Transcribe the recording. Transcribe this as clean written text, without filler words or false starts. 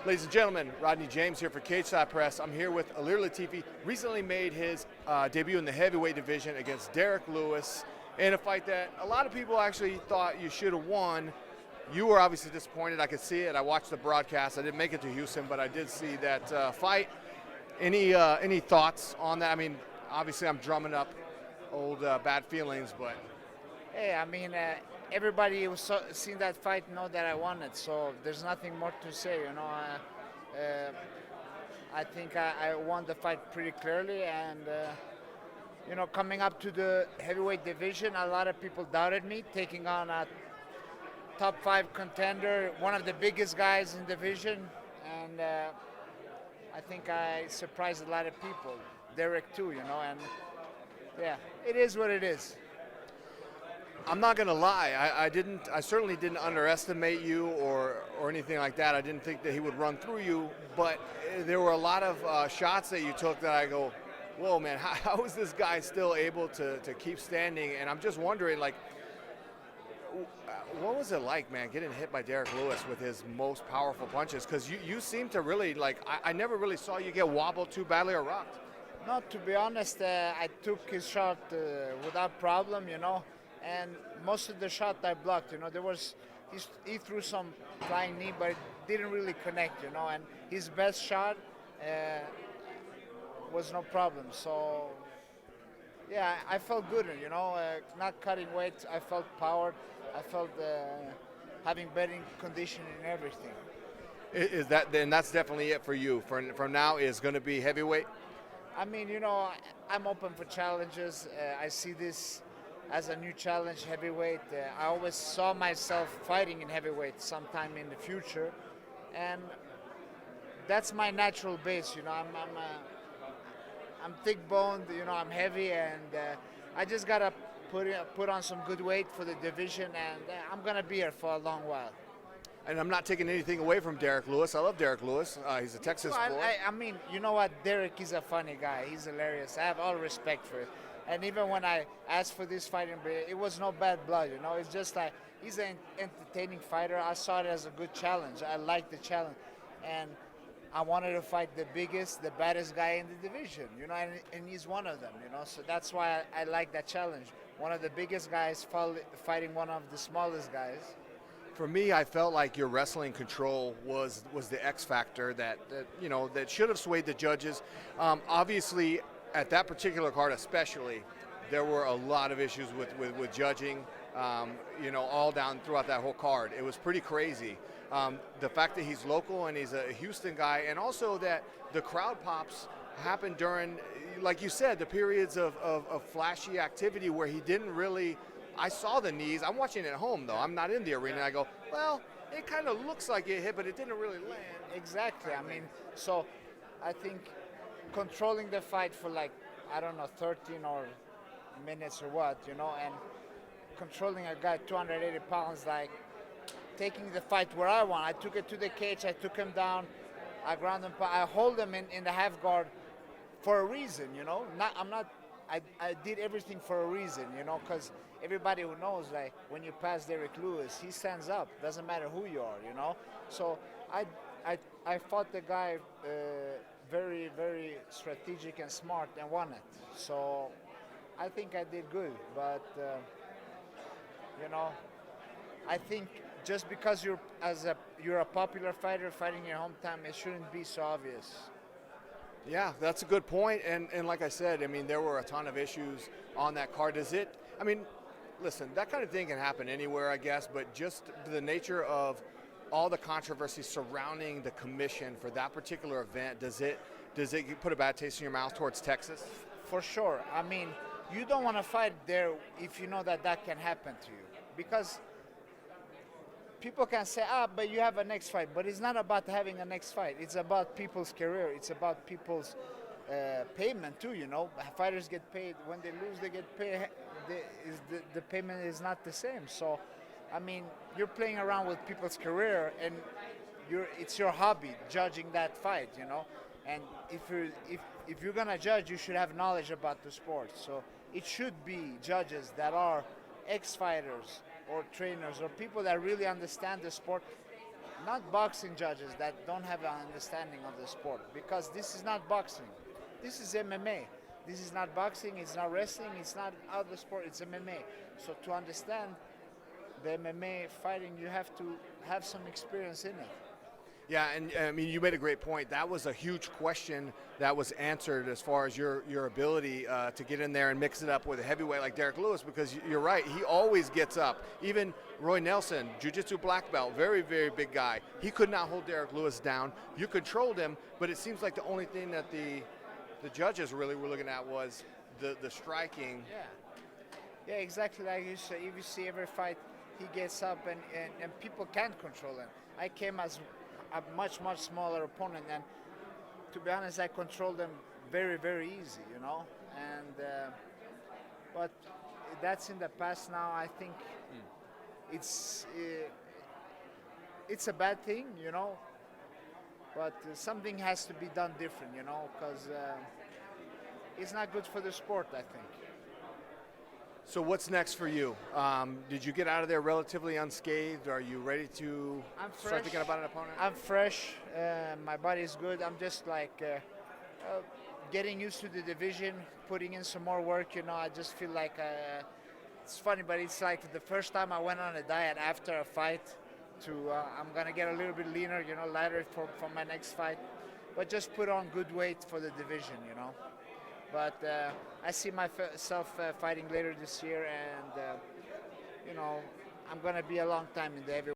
Ladies and gentlemen, Rodney James here for Cage Side Press. I'm here with Ilir Latifi. Recently made his debut in the heavyweight division against Derrick Lewis in a fight that a lot of people actually thought you should have won. You were obviously disappointed. I could see it. I watched the broadcast. I didn't make it to Houston, but I did see that fight. Any thoughts on that? I mean, obviously I'm drumming up old bad feelings, but Hey, I mean, everybody who seen that fight know that I won it, so there's nothing more to say. I think I won the fight pretty clearly, and coming up to the heavyweight division, a lot of people doubted me, taking on a top 5 contender, one of the biggest guys in the division, and I think I surprised a lot of people. Derrick too, and yeah, it is what it is. I'm not gonna lie. I certainly didn't underestimate you or anything like that. I didn't think that he would run through you, but there were a lot of shots that you took that I go, whoa, man, how is this guy still able to keep standing? And I'm just wondering, like, what was it like, man, getting hit by Derrick Lewis with his most powerful punches? Because you seem to really, like, I never really saw you get wobbled too badly or rocked. No, to be honest, I took his shot without problem, and most of the shot I blocked. He threw some flying knee, but it didn't really connect, and his best shot was no problem. So, yeah, I felt good, not cutting weight. I felt powered. I felt having better condition and everything. Is that then? That's definitely it for you. From now is going to be heavyweight. I mean, I'm open for challenges. I see this as a new challenge, heavyweight. I always saw myself fighting in heavyweight sometime in the future, and that's my natural base. I'm thick-boned. I'm heavy, and I just gotta put on some good weight for the division, and I'm gonna be here for a long while. And I'm not taking anything away from Derrick Lewis. I love Derrick Lewis. He's a Texas boy. I mean, you know what? Derrick is a funny guy. He's hilarious. I have all respect for it. And even when I asked for this fight, it was no bad blood, It's just like he's an entertaining fighter. I saw it as a good challenge. I liked the challenge. And I wanted to fight the biggest, the baddest guy in the division, and he's one of them, So that's why I like that challenge. One of the biggest guys fighting one of the smallest guys. For me, I felt like your wrestling control was the X factor that should have swayed the judges. Obviously, at that particular card especially, there were a lot of issues with judging, all down throughout that whole card. It was pretty crazy. The fact that he's local and he's a Houston guy, and also that the crowd pops happened during, like you said, the periods of flashy activity where he didn't really. I saw the knees. I'm watching it at home, though. I'm not in the arena. I go, well, it kind of looks like it hit, but it didn't really land. Exactly. I mean, so I think controlling the fight for 13 or minutes or what, and controlling a guy 280 pounds, like taking the fight where I want. I took it to the cage. I took him down. I ground him. I hold him in the half guard for a reason, I did everything for a reason, because everybody who knows, like, when you pass Derrick Lewis, he stands up. Doesn't matter who you are, So I fought the guy very, very strategic and smart and won it. So I think I did good, but I think just because you're a popular fighter fighting in your hometown, it shouldn't be so obvious. Yeah, that's a good point. And like I said, I mean, there were a ton of issues on that card. Listen, that kind of thing can happen anywhere, I guess, but just the nature of all the controversy surrounding the commission for that particular event, does it put a bad taste in your mouth towards Texas? For sure. I mean, you don't want to fight there if you know that can happen to you, because people can say, but you have a next fight. But it's not about having a next fight. It's about people's career. It's about people's payment too, Fighters get paid. When they lose, they get paid. The payment is not the same. So, I mean, you're playing around with people's career, and it's your hobby, judging that fight, And if you're going to judge, you should have knowledge about the sport. So it should be judges that are ex-fighters or trainers or people that really understand the sport, not boxing judges that don't have an understanding of the sport, because this is not boxing. This is MMA. This is not boxing, it's not wrestling, it's not other sport, it's MMA. So to understand the MMA fighting, you have to have some experience in it. Yeah, and I mean, you made a great point. That was a huge question that was answered as far as your ability to get in there and mix it up with a heavyweight like Derrick Lewis, because you're right, he always gets up. Even Roy Nelson, jiu-jitsu black belt, very, very big guy. He could not hold Derrick Lewis down. You controlled him, but it seems like the only thing that the judges really were looking at was the striking. Yeah, exactly like you say. If you see every fight, he gets up and people can't control him. I came as a much smaller opponent, and to be honest, I controlled them very, very easy, you know. And but that's in the past now. I think it's a bad thing, you know. But something has to be done different, you know, because it's not good for the sport, I think. So what's next for you? Did you get out of there relatively unscathed? Are you ready to start thinking about an opponent? I'm fresh. My body is good. I'm just like getting used to the division, putting in some more work. You know, I just feel like it's funny, but it's like the first time I went on a diet after a fight. I'm gonna get a little bit leaner, you know, lighter for my next fight, but just put on good weight for the division, you know. But I see myself fighting later this year, and you know, I'm gonna be a long time in the heavyweight.